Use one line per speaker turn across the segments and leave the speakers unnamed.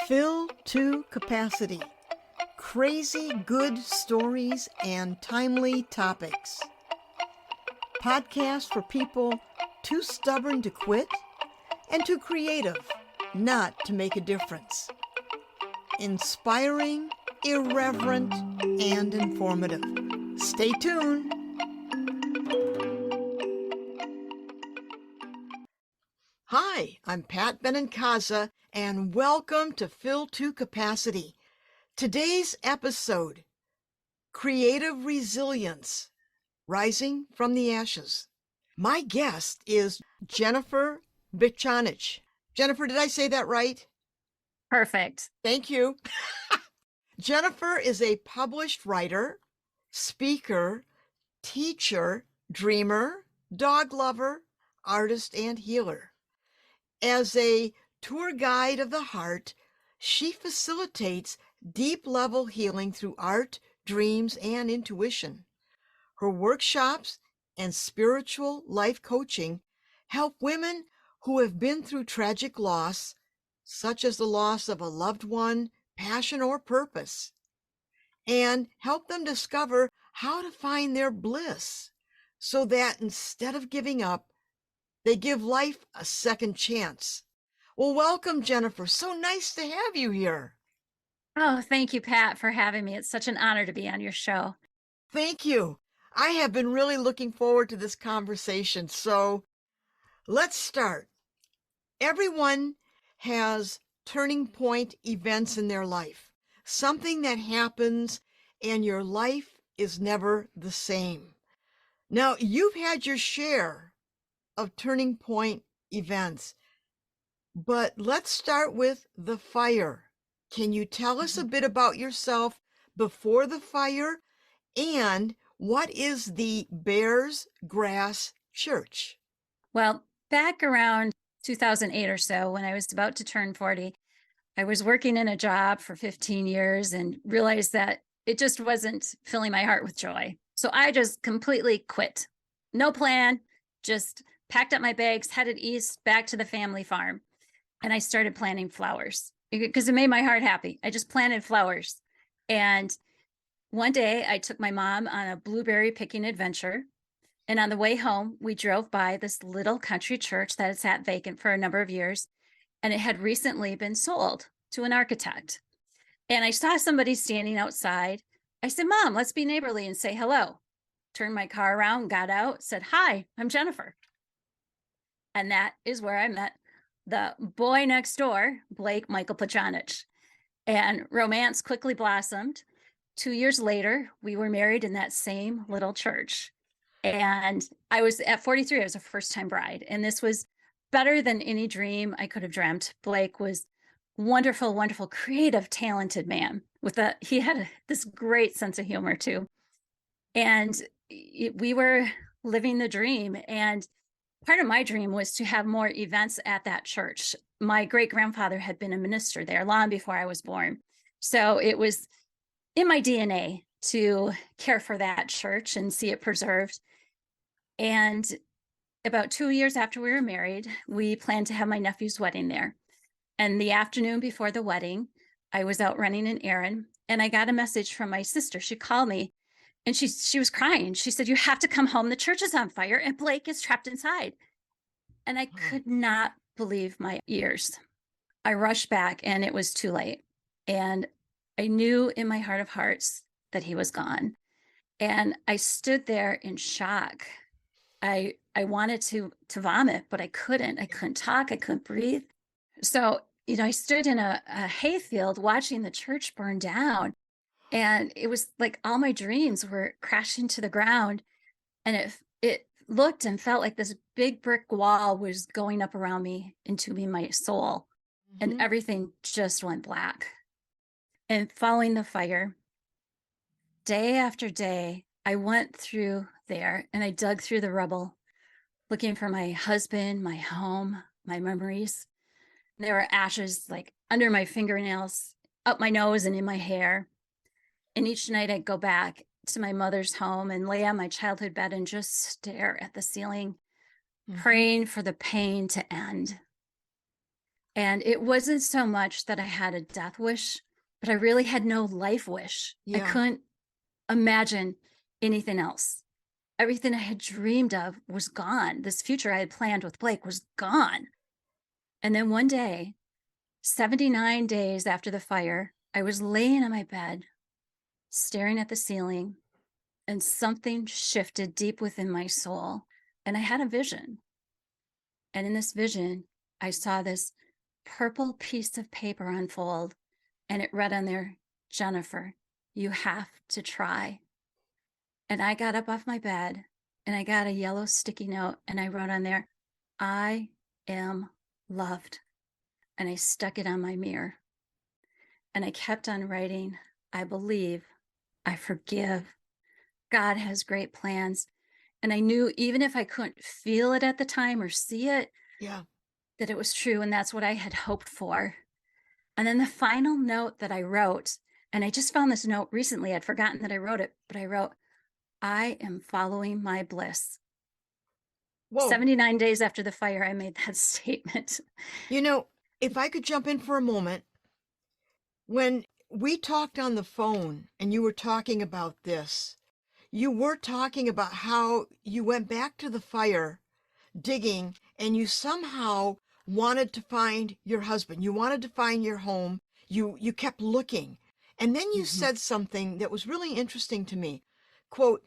Fill to capacity. Crazy good stories and timely topics. Podcast for people too stubborn to quit and too creative not to make a difference. Inspiring, irreverent, and informative. Stay tuned. Hi, I'm Pat Benincasa, and welcome to Fill to Capacity. Today's episode, Creative Resilience, Rising from the Ashes. My guest is Jennifer Bichanich. Jennifer, did I say that right?
Perfect.
Thank you. Jennifer is a published writer, speaker, teacher, dreamer, dog lover, artist, and healer. As a tour guide of the heart, she facilitates deep-level healing through art, dreams, and intuition. Her workshops and spiritual life coaching help women who have been through tragic loss, such as the loss of a loved one, passion, or purpose, and help them discover how to find their bliss so that instead of giving up, they give life a second chance. Well, welcome, Jennifer. So nice to have you here.
Oh, thank you, Pat, for having me. It's such an honor to be on your show.
Thank you. I have been really looking forward to this conversation. So let's start. Everyone has turning point events in their life, something that happens and your life is never the same. Now, you've had your share of turning point events, but let's start with the fire. Can you tell us a bit about yourself before the fire, and what is the Bears Grass Church?
Well, back around 2008 or so, when I was about to turn 40, I was working in a job for 15 years and realized that it just wasn't filling my heart with joy. So I just completely quit. No plan, just packed up my bags, headed east back to the family farm. And I started planting flowers because it made my heart happy. I just planted flowers. And one day I took my mom on a blueberry picking adventure. And on the way home, we drove by this little country church that had sat vacant for a number of years. And it had recently been sold to an architect. And I saw somebody standing outside. I said, "Mom, let's be neighborly and say hello." Turned my car around, got out, said, "Hi, I'm Jennifer." And that is where I met the boy next door, Blake Michael Bichanich. And romance quickly blossomed. 2 years later, we were married in that same little church. And I was at 43, I was a first-time bride. And this was better than any dream I could have dreamt. Blake was wonderful, wonderful, creative, talented man. He had this great sense of humor too. And we were living the dream. And part of my dream was to have more events at that church. My great-grandfather had been a minister there long before I was born. So it was in my DNA to care for that church and see it preserved. And about 2 years after we were married, we planned to have my nephew's wedding there. And the afternoon before the wedding, I was out running an errand and I got a message from my sister. She called me and she was crying. She said, "You have to come home. The church is on fire and Blake is trapped inside." And I could not believe my ears. I rushed back and it was too late. And I knew in my heart of hearts that he was gone. And I stood there in shock. I wanted to vomit, but I couldn't. I couldn't talk. I couldn't breathe. So, I stood in a hayfield watching the church burn down. And it was like all my dreams were crashing to the ground. And it looked and felt like this big brick wall was going up around me, entombing my soul. And everything just went black. And following the fire, day after day, I went through there and I dug through the rubble, looking for my husband, my home, my memories. There were ashes like under my fingernails, up my nose and in my hair. And each night I'd go back to my mother's home and lay on my childhood bed and just stare at the ceiling, praying for the pain to end. And it wasn't so much that I had a death wish, but I really had no life wish. I
Yeah.
couldn't imagine anything else. Everything I had dreamed of was gone. This future I had planned with Blake was gone. And then one day, 79 days after the fire, I was laying on my bed, staring at the ceiling, and something shifted deep within my soul. And I had a vision. And in this vision, I saw this purple piece of paper unfold, and it read on there, Jennifer, you have to try. And I got up off my bed and I got a yellow sticky note and I wrote on there, I am loved. And I stuck it on my mirror. And I kept on writing, I believe, I forgive. God has great plans. And I knew even if I couldn't feel it at the time or see it,
Yeah.
that it was true. And that's what I had hoped for. And then the final note that I wrote, and I just found this note recently, I'd forgotten that I wrote it, but I wrote, I am following my bliss.
Whoa.
79 days after the fire, I made that statement.
You know, if I could jump in for a moment, when we talked on the phone and you were talking about this, you were talking about how you went back to the fire digging and you somehow wanted to find your husband. You wanted to find your home. You kept looking. And then you
Mhm.
said something that was really interesting to me. Quote,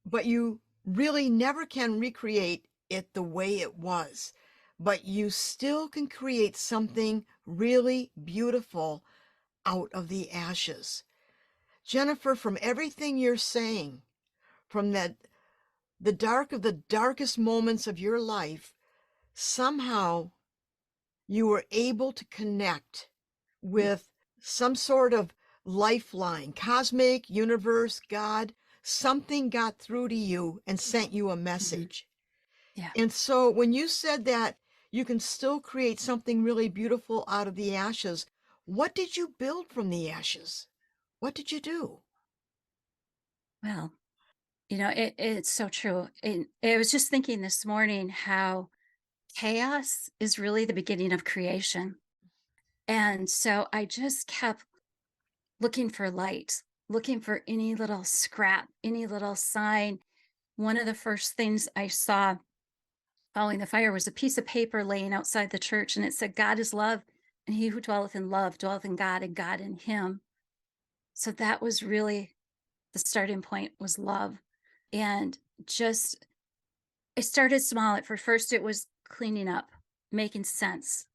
but you really never can recreate it the way it was. But you still can create something really beautiful out of the ashes. Jennifer, from everything you're saying, from the dark of the darkest moments of your life, somehow you were able to connect with some sort of lifeline, cosmic, universe, God. Something got through to you and sent you a
Mhm.
message.
Yeah.
And so when you said that you can still create something really beautiful out of the ashes, what did you build from the ashes? What did you do?
Well, it's so true. And I was just thinking this morning how chaos is really the beginning of creation. And so I just kept looking for light, looking for any little scrap, any little sign. One of the first things I saw following the fire was a piece of paper laying outside the church, and it said, God is love, and he who dwelleth in love dwelleth in God, and God in him. So that was really the starting point was love. And just, I started small. At first, it was cleaning up, making sense,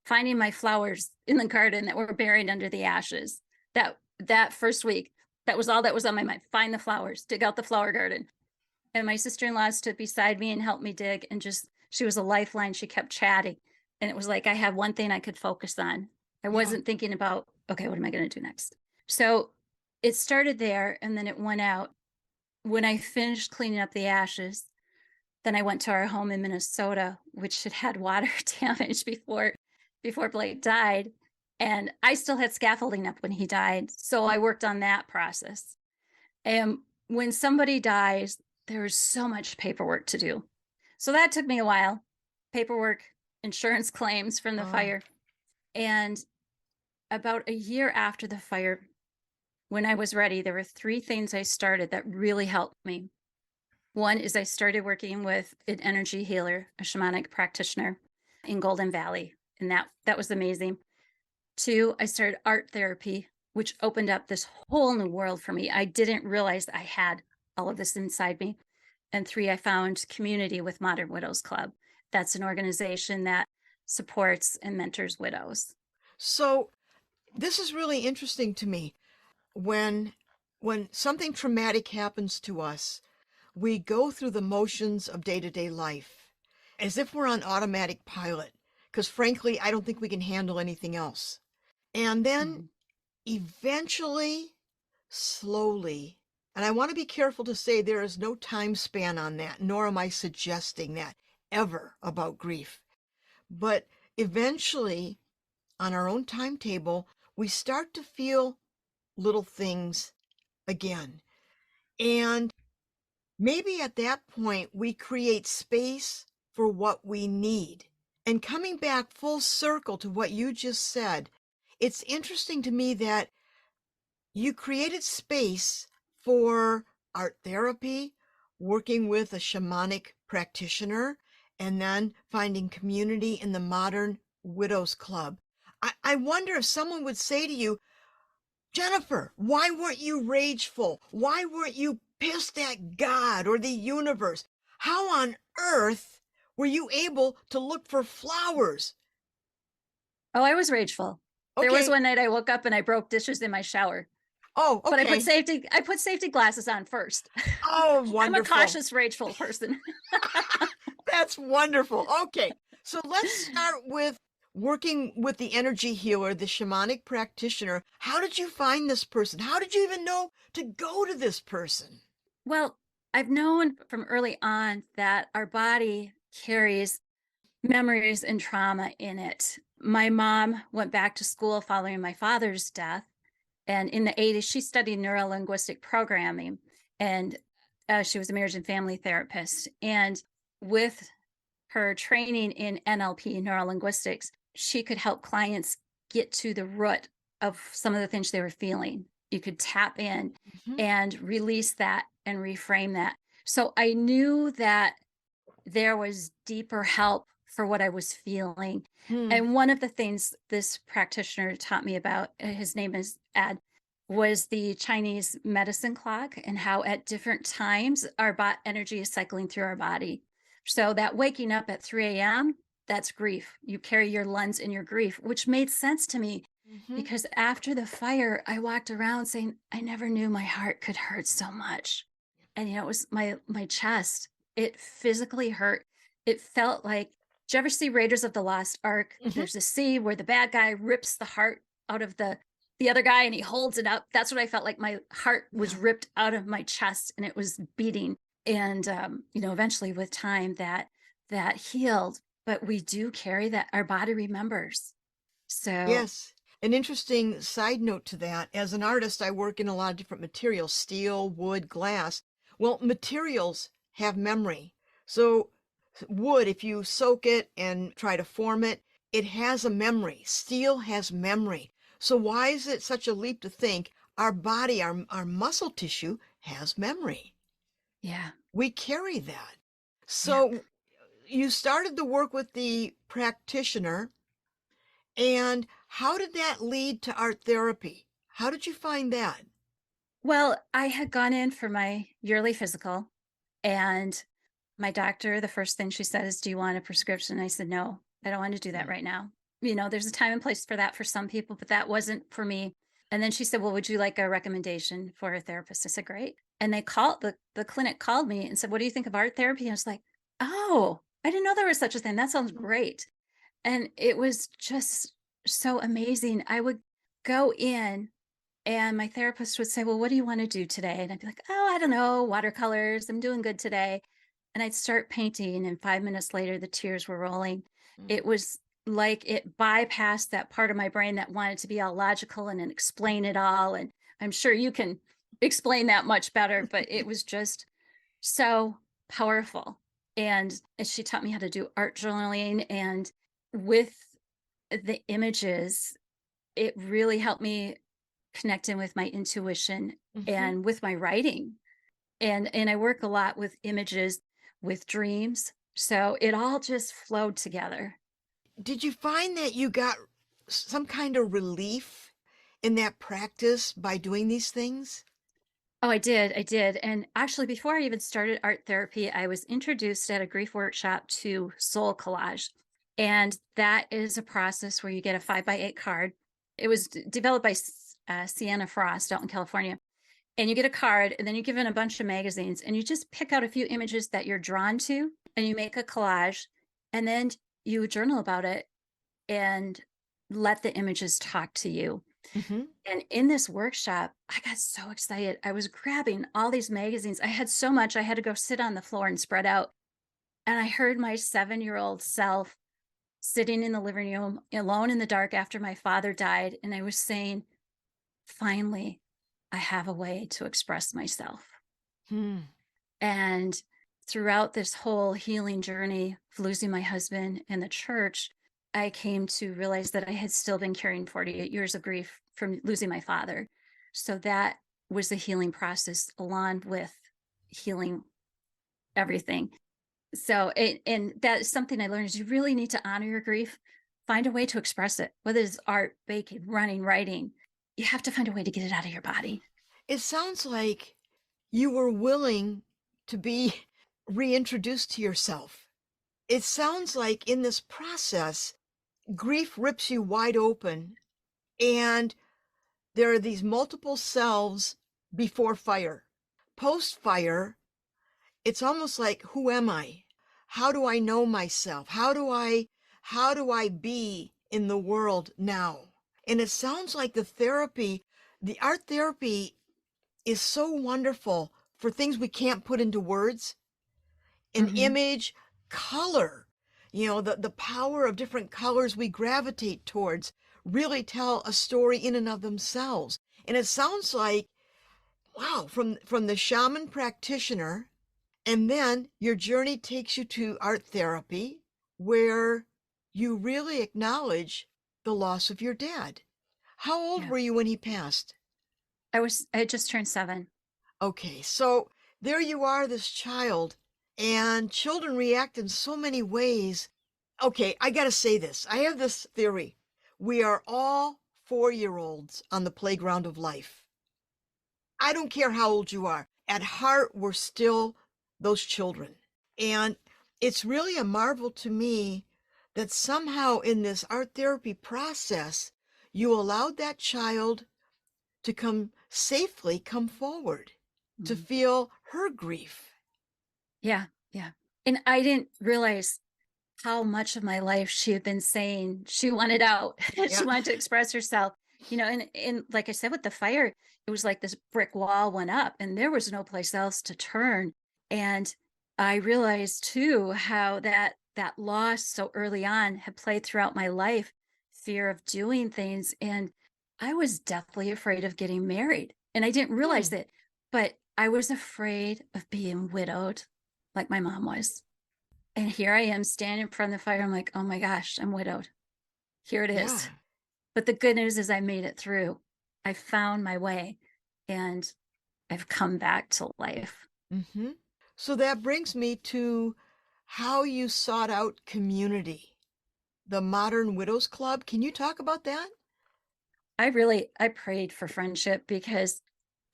finding my flowers in the garden that were buried under the ashes. That first week, that was all that was on my mind. Find the flowers, dig out the flower garden. And my sister-in-law stood beside me and helped me dig, and just she was a lifeline. She kept chatting. And it was like I had one thing I could focus on. I
Yeah.
wasn't thinking about, okay, what am I going to do next? So it started there and then it went out. When I finished cleaning up the ashes, then I went to our home in Minnesota, which had had water damage before Blake died. And I still had scaffolding up when he died. So I worked on that process. And when somebody dies, there's so much paperwork to do. So that took me a while. Paperwork, insurance claims from the
Uh,
fire. And about a year after the fire, when I was ready, there were three things I started that really helped me. One is I started working with an energy healer, a shamanic practitioner in Golden Valley, and that was amazing. Two, I started art therapy, which opened up this whole new world for me. I didn't realize I had all of this inside me. And three, I found community with Modern Widows Club. That's an organization that supports and mentors widows.
so this is really interesting to me. When when something traumatic happens to us, we go through the motions of day-to-day life as if we're on automatic pilot, because frankly, I don't think we can handle anything else. And then
Mhm.
eventually, slowly, and I want to be careful to say there is no time span on that, nor am I suggesting that ever about grief. But eventually, on our own timetable, we start to feel little things again. And maybe at that point, we create space for what we need. And coming back full circle to what you just said, it's interesting to me that you created space for art therapy, working with a shamanic practitioner, and then finding community in the modern widows club. I wonder if someone would say to you, Jennifer, why weren't you rageful? Why weren't you pissed at God or the universe? How on earth were you able to look for flowers?
Oh, I was rageful. There was
Okay.
one night I woke up and I broke dishes in my shower,
Oh,
but
okay.
I put safety glasses on first.
Oh,
I'm a
wonderful.
cautious, rageful person.
That's wonderful. Okay. So let's start with working with the energy healer, the shamanic practitioner. How did you find this person? How did you even know to go to this person?
Well, I've known from early on that our body carries memories and trauma in it. My mom went back to school following my father's death. And in the 80s, she studied neurolinguistic programming and she was a marriage and family therapist. And with her training in NLP, neurolinguistics, she could help clients get to the root of some of the things they were feeling. You could tap in
Mhm.
and release that and reframe that. So I knew that there was deeper help for what I was feeling.
Hmm.
And one of the things this practitioner taught me about, his name is Ed, was the Chinese medicine clock and how at different times our energy is cycling through our body. So that waking up at 3 a.m., that's grief. You carry your lens in your grief, which made sense to me
Mhm.
because after the fire, I walked around saying, I never knew my heart could hurt so much. And it was my chest. It physically hurt. It felt like, did you ever see Raiders of the Lost Ark?
Mhm.
There's a scene where the bad guy rips the heart out of the other guy and he holds it up. That's what I felt like. My heart was
Yeah.
ripped out of my chest and it was beating. And eventually with time that healed. But we do carry that. Our body remembers. So
Yes. An interesting side note to that, as an artist, I work in a lot of different materials, steel, wood, glass. Well, materials have memory. So, wood, if you soak it and try to form it, it has a memory. Steel has memory. So, why is it such a leap to think our body, our muscle tissue has memory?
yeah,
We carry that.
yep.
So, you started the work with the practitioner. And how did that lead to art therapy? How did you find that?
Well, I had gone in for my yearly physical and my doctor, the first thing she said is, do you want a prescription? I said, no, I don't want to do that
Mm.
right now. There's a time and place for that for some people, but that wasn't for me. And then she said, well, would you like a recommendation for a therapist? I said, great. And the clinic called me and said, what do you think of art therapy? And I was like, oh, I didn't know there was such a thing. That sounds great. And it was just so amazing. I would go in and my therapist would say, well, what do you want to do today? And I'd be like, oh, I don't know, watercolors. I'm doing good today. And I'd start painting. And 5 minutes later, the tears were rolling.
Mm.
It was like it bypassed that part of my brain that wanted to be all logical and explain it all. And I'm sure you can explain that much better, but it was just so powerful. And she taught me how to do art journaling. And with the images, it really helped me connect in with my intuition
Mhm.
and with my writing. And I work a lot with images, with dreams. So it all just flowed together.
Did you find that you got some kind of relief in that practice by doing these things?
Oh, I did. I did. And actually, before I even started art therapy, I was introduced at a grief workshop to soul collage. And that is a process where you get a 5x8 card. It was developed by Sienna Frost out in California. And you get a card, and then you're given a bunch of magazines, and you just pick out a few images that you're drawn to, and you make a collage, and then you journal about it and let the images talk to you.
Mhm.
And in this workshop, I got so excited. I was grabbing all these magazines. I had so much, I had to go sit on the floor and spread out. And I heard my 7-year-old self sitting in the living room alone in the dark after my father died. And I was saying, finally, I have a way to express myself.
Hmm.
And throughout this whole healing journey of losing my husband and the church, I came to realize that I had still been carrying 48 years of grief from losing my father. So that was the healing process along with healing everything. So, and that's something I learned is you really need to honor your grief, find a way to express it, whether it's art, baking, running, writing. You have to find a way to get it out of your body.
It sounds like you were willing to be reintroduced to yourself. It sounds like in this process, grief rips you wide open, and there are these multiple selves before fire. Post fire, it's almost like, who am I? How do I know myself? How do I be in the world now? And it sounds like the art therapy is so wonderful for things we can't put into words. An
Hmm.
image, color, the power of different colors we gravitate towards really tell a story in and of themselves. And it sounds like, wow, from the shaman practitioner, and then your journey takes you to art therapy, where you really acknowledge the loss of your dad. How old
Yeah.
were you when he passed?
I had just turned 7.
Okay, so there you are, this child, and children react in so many ways. Okay, I gotta say this. I have this theory. We are all 4-year-olds on the playground of life. I don't care how old you are. At heart, we're still those children. And it's really a marvel to me that somehow in this art therapy process, you allowed that child to come forward, to
Mhm.
feel her grief.
Yeah. Yeah. And I didn't realize how much of my life she had been saying she wanted out. She
Yeah.
wanted to express herself, and like I said, with the fire, it was like this brick wall went up and there was no place else to turn. And I realized too how that loss so early on had played throughout my life, fear of doing things. And I was deathly afraid of getting married. And I didn't realize
Hmm.
that, but I was afraid of being widowed like my mom was. And here I am standing in front of the fire. I'm like, oh my gosh, I'm widowed. Here it
Yeah.
is. But the good news is I made it through. I found my way and I've come back to life.
Hmm. So that brings me to how you sought out community, the Modern Widows Club. Can you talk about that?
I prayed for friendship because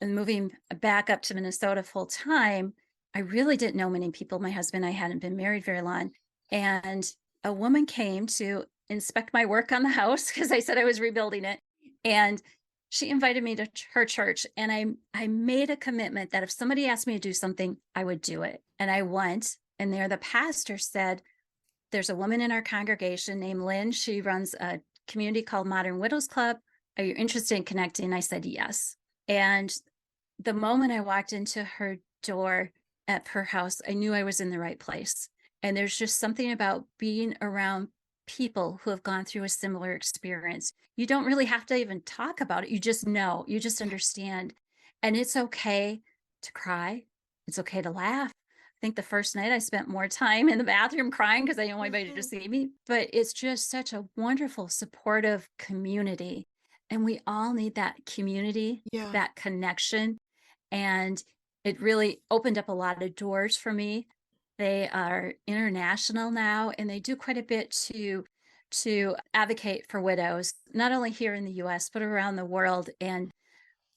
in moving back up to Minnesota full time, I really didn't know many people. My husband and I hadn't been married very long. And a woman came to inspect my work on the house because I said I was rebuilding it. And she invited me to her church. And I made a commitment that if somebody asked me to do something, I would do it. And I went. And there the pastor said, there's a woman in our congregation named Lynn. She runs a community called Modern Widows Club. Are you interested in connecting? I said yes. And the moment I walked into her door at her house, I knew I was in the right place. And there's just something about being around people who have gone through a similar experience. You don't really have to even talk about it. You just know, you just
Yeah.
understand. And it's okay to cry. It's okay to laugh. I think the first night I spent more time in the bathroom crying because I didn't want anybody to
Mhm.
see me. But it's just such a wonderful, supportive community. And we all need that community,
Yeah.
that connection, and it really opened up a lot of doors for me. They are international now and they do quite a bit to advocate for widows, not only here in the US but around the world. And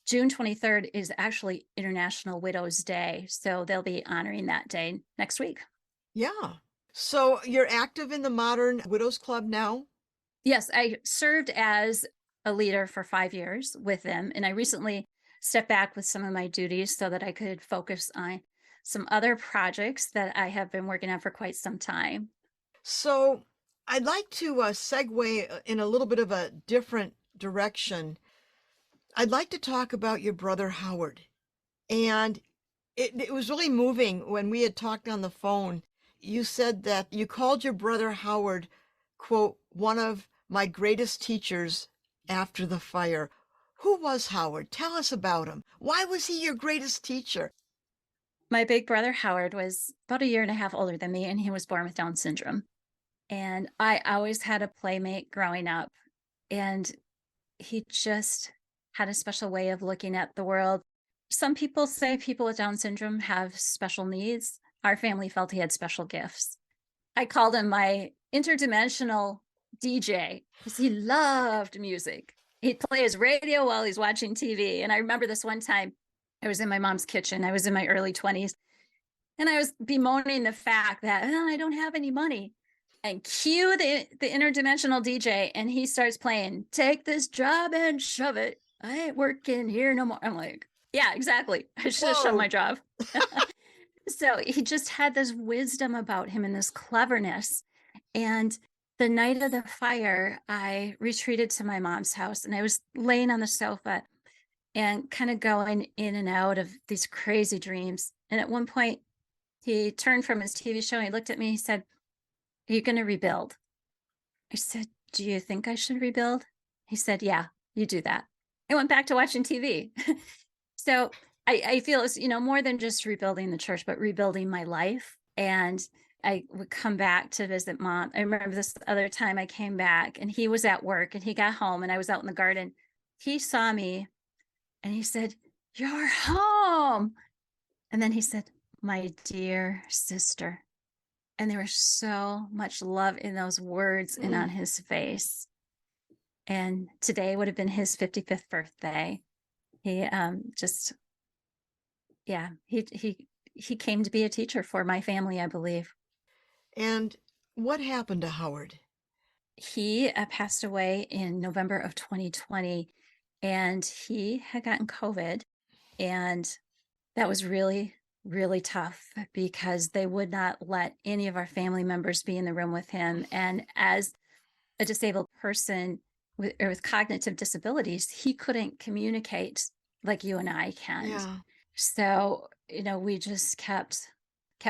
June 23rd is actually International Widows Day, so they'll be honoring that day next week.
Yeah. So you're active in the Modern Widows Club now?
Yes, I served as a leader for 5 years with them, and I recently stepped back with some of my duties so that I could focus on some other projects that I have been working on for quite some time.
So I'd like to segue in a little bit of a different direction. I'd like to talk about your brother Howard. And it was really moving when we had talked on the phone. You said that you called your brother Howard, quote, one of my greatest teachers after the fire. Who was Howard? Tell us about him. Why was he your greatest teacher?
My big brother Howard was about a year and a half older than me, and he was born with Down syndrome. And I always had a playmate growing up, and he just had a special way of looking at the world. Some people say people with Down syndrome have special needs. Our family felt he had special gifts. I called him my interdimensional DJ because he loved music. He'd play his radio while he's watching TV. And I remember this one time I was in my mom's kitchen. I was in my early 20s, and I was bemoaning the fact that I don't have any money. And cue the interdimensional DJ, and he starts playing "Take This Job and Shove It. I ain't working here no more." I'm like, yeah, exactly. I should have shoved
Whoa.
my job. So he just had this wisdom about him and this cleverness. And the night of the fire, I retreated to my mom's house, and I was laying on the sofa and kind of going in and out of these crazy dreams. And at one point, he turned from his TV show and he looked at me. He said, "Are you going to rebuild?" I said, "Do you think I should rebuild?" He said, "Yeah, you do that." I went back to watching TV. So I feel it's, more than just rebuilding the church, but rebuilding my life. And I would come back to visit mom. I remember this other time I came back and he was at work and he got home and I was out in the garden. He saw me and he said, "You're home." And then he said, "My dear sister." And there was so much love in those words and
Mm.
on his face. And today would have been his 55th birthday. He just, yeah, he came to be a teacher for my family, I believe.
And what happened to Howard?
He passed away in November of 2020, and he had gotten COVID, and that was really, really tough because they would not let any of our family members be in the room with him. And as a disabled person with cognitive disabilities, he couldn't communicate like you and I can.
Yeah.
So, we just kept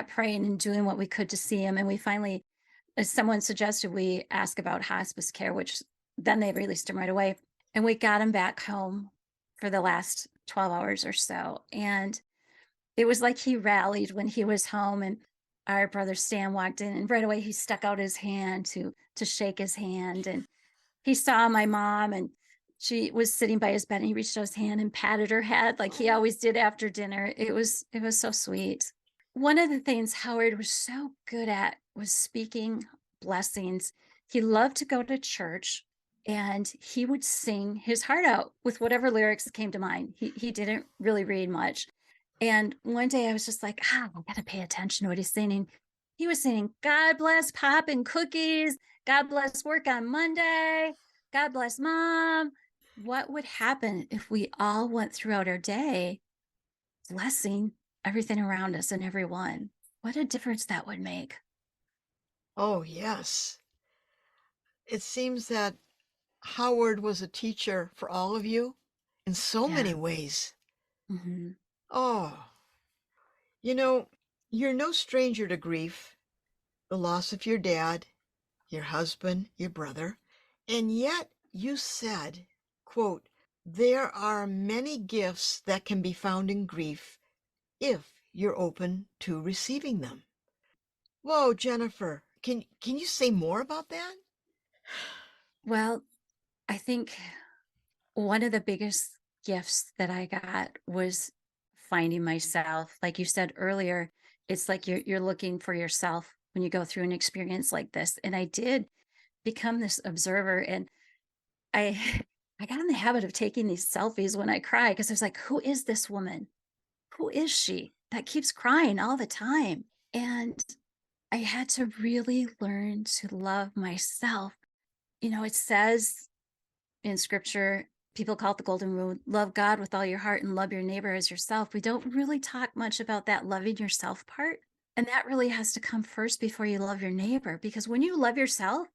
praying and doing what we could to see him. And we finally, as someone suggested, we ask about hospice care, which then they released him right away. And we got him back home for the last 12 hours or so. And it was like he rallied when he was home, and our brother Stan walked in, and right away he stuck out his hand to shake his hand. And he saw my mom, and she was sitting by his bed, and he reached out his hand and patted her head like he
Oh.
always did after dinner. It was so sweet. One of the things Howard was so good at was speaking blessings. He loved to go to church, and he would sing his heart out with whatever lyrics came to mind. He didn't really read much. And one day I was just like, I gotta pay attention to what he's singing. He was singing, "God bless Pop and cookies. God bless work on Monday. God bless mom." What would happen if we all went throughout our day blessing everything around us and everyone? What a difference that would make.
Oh, yes. It seems that Howard was a teacher for all of you in so many
Yeah.
ways.
Hmm.
Oh, you know, you're no stranger to grief, the loss of your dad, your husband, your brother, and yet you said, quote, "There are many gifts that can be found in grief if you're open to receiving them." Whoa, Jennifer, can you say more about that?
Well, I think one of the biggest gifts that I got was finding myself. Like you said earlier, it's like you're looking for yourself when you go through an experience like this. And I did become this observer, and I I got in the habit of taking these selfies when I cry because I was like, who is this woman? Who is she that keeps crying all the time? And I had to really learn to love myself. It says in scripture, people call it the golden rule: love God with all your heart and love your neighbor as yourself. We don't really talk much about that loving yourself part. And that really has to come first before you love your neighbor, because when you love yourself,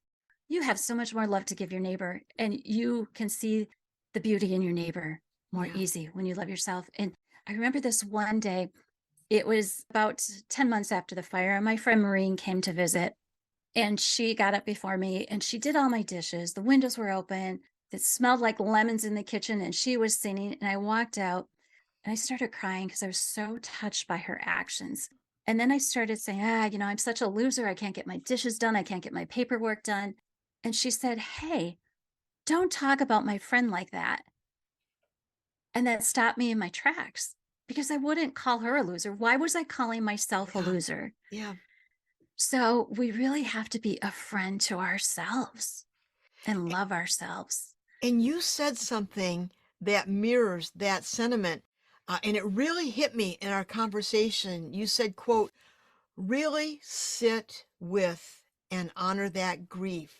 you have so much more love to give your neighbor, and you can see the beauty in your neighbor more
Yeah.
easy when you love yourself. And I remember this one day, it was about 10 months after the fire, and my friend Maureen came to visit, and she got up before me and she did all my dishes. The windows were open. It smelled like lemons in the kitchen, and she was singing. And I walked out, And I started crying because I was so touched by her actions. And then I started saying, I'm such a loser. I can't get my dishes done. I can't get my paperwork done. And she said, Hey, don't talk about my friend like that. And that stopped me in my tracks because I wouldn't call her a loser. Why was I calling myself a
Yeah.
loser?
Yeah.
So we really have to be a friend to ourselves and love ourselves.
And you said something that mirrors that sentiment. And it really hit me in our conversation. You said, quote, really sit with and honor that grief.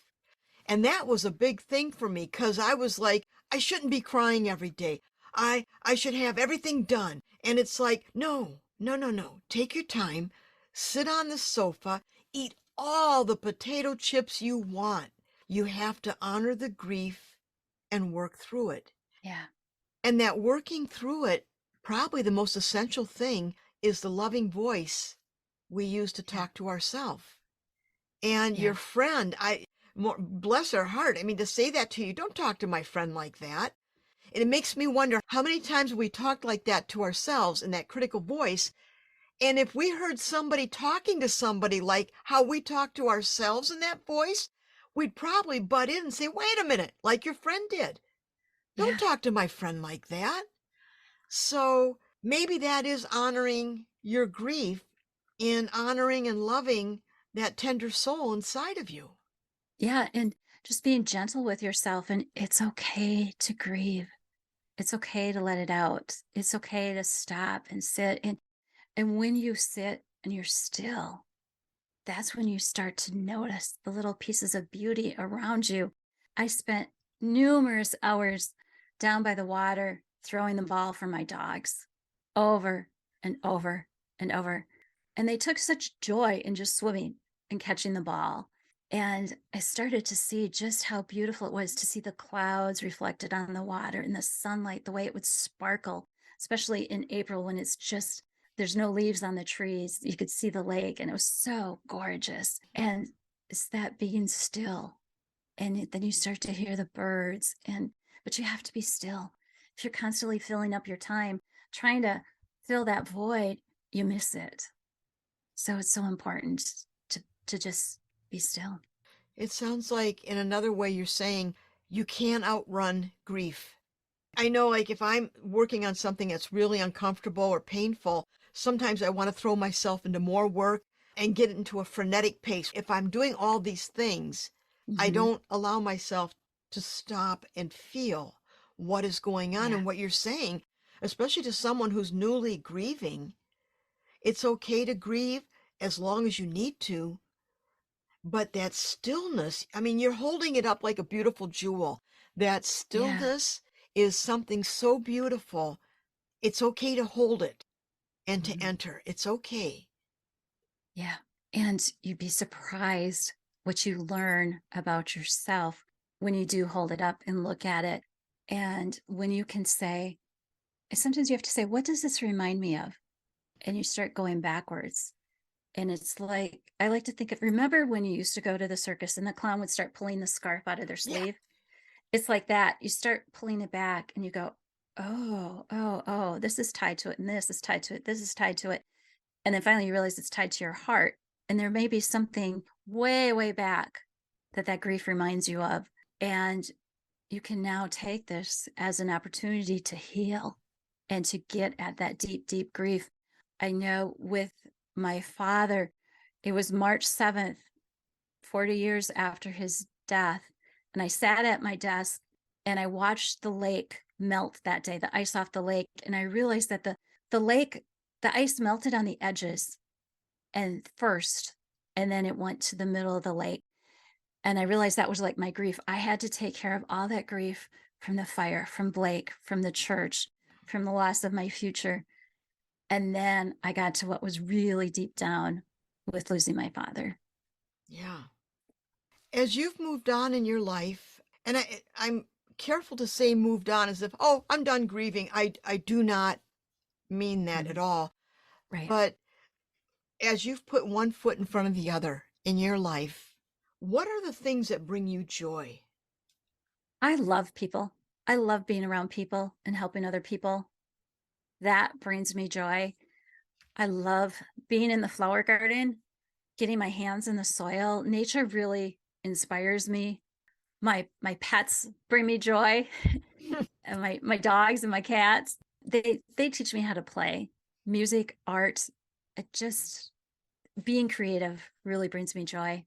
And that was a big thing for me because I was like, I shouldn't be crying every day. I should have everything done. And it's like, no, no, no, no. Take your time, sit on the sofa, eat all the potato chips you want. You have to honor the grief and work through it.
Yeah.
And that working through it, probably the most essential thing is the loving voice we use to
Yeah.
talk to ourselves. And your
Yeah.
friend, bless her heart. I mean, to say that to you, don't talk to my friend like that. And it makes me wonder how many times we talked like that to ourselves in that critical voice. And if we heard somebody talking to somebody like how we talk to ourselves in that voice, we'd probably butt in and say, wait a minute, like your friend did. Don't
Yeah.
talk to my friend like that. So maybe that is honoring your grief in honoring and loving that tender soul inside of you.
Yeah. And just being gentle with yourself. And it's okay to grieve. It's okay to let it out. It's okay to stop and sit. And when you sit and you're still, that's when you start to notice the little pieces of beauty around you. I spent numerous hours down by the water throwing the ball for my dogs over and over and over. And they took such joy in just swimming and catching the ball. And I started to see just how beautiful it was to see the clouds reflected on the water and the sunlight, the way it would sparkle, especially in April when it's just there's no leaves on the trees. You could see the lake, and it was so gorgeous. And it's that being still. And then you start to hear the birds, but you have to be still. If you're constantly filling up your time, trying to fill that void, you miss it. So it's so important to just be still.
It sounds like, in another way, you're saying you can't outrun grief. I know, like, if I'm working on something that's really uncomfortable or painful, sometimes I want to throw myself into more work and get into a frenetic pace. If I'm doing all these things, I
Hmm.
don't allow myself to stop and feel what is going on.
Yeah.
And what you're saying, especially to someone who's newly grieving, it's okay to grieve as long as you need to. But that stillness, I mean, you're holding it up like a beautiful jewel. That
Yeah.
stillness is something so beautiful. It's okay to hold it and to
Hmm.
enter. It's okay.
Yeah. And you'd be surprised what you learn about yourself when you do hold it up and look at it. And when you can say, sometimes you have to say, what does this remind me of? And you start going backwards. And it's like, I like to think of, remember when you used to go to the circus and the clown would start pulling the scarf out of their
Yeah.
sleeve? It's like that. You start pulling it back and you go, oh, this is tied to it. And this is tied to it. This is tied to it. And then finally you realize it's tied to your heart. And there may be something way, way back that grief reminds you of. And you can now take this as an opportunity to heal and to get at that deep, deep grief. I know with my father, it was March 7th, 40 years after his death. And I sat at my desk and I watched the lake melt that day, the ice off the lake. And I realized that the lake, the ice melted on the edges and first, and then it went to the middle of the lake. And I realized that was like my grief. I had to take care of all that grief from the fire, from Blake, from the church, from the loss of my future. And then I got to what was really deep down with losing my father.
Yeah. As you've moved on in your life, and I'm careful to say moved on as if, oh, I'm done grieving. I do not mean that at
Mhm.
all.
Right.
But as you've put one foot in front of the other in your life, what are the things that bring you joy?
I love people. I love being around people and helping other people. that brings me joy. I love being in the flower garden, getting my hands in the soil. Nature really inspires me. My pets bring me joy, and my dogs and my cats. They teach me how to play. Music, art, it just being creative really brings me joy,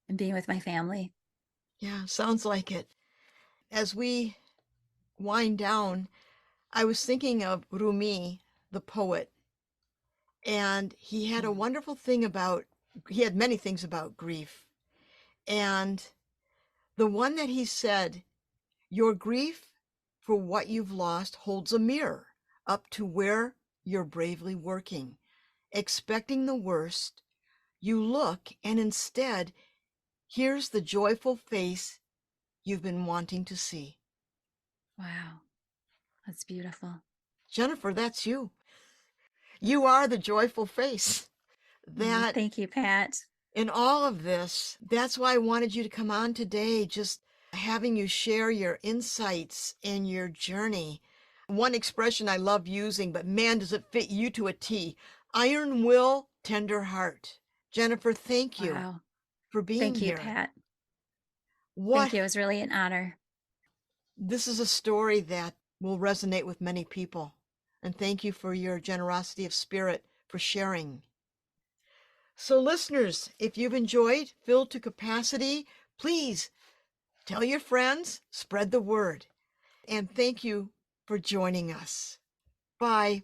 and being with my family.
Yeah, sounds like it. As we wind down, I was thinking of Rumi, the poet, and he had a
Mm.
wonderful thing about, he had many things about grief. And the one that he said, your grief for what you've lost holds a mirror up to where you're bravely working. Expecting the worst, you look, and instead, here's the joyful face you've been wanting to see.
Wow, that's beautiful.
Jennifer, that's you. You are the joyful face. That
Thank you, Pat.
in all of this, that's why I wanted you to come on today, just having you share your insights and your journey. One expression I love using, but man, does it fit you to a T: iron will, tender heart. Jennifer, thank you
Wow.
for being
Thank you,
here.
Pat.
What
Thank you. It was really an honor.
This is a story that will resonate with many people. And thank you for your generosity of spirit for sharing. So, listeners, if you've enjoyed Filled to Capacity, please tell your friends, spread the word. And thank you for joining us. Bye.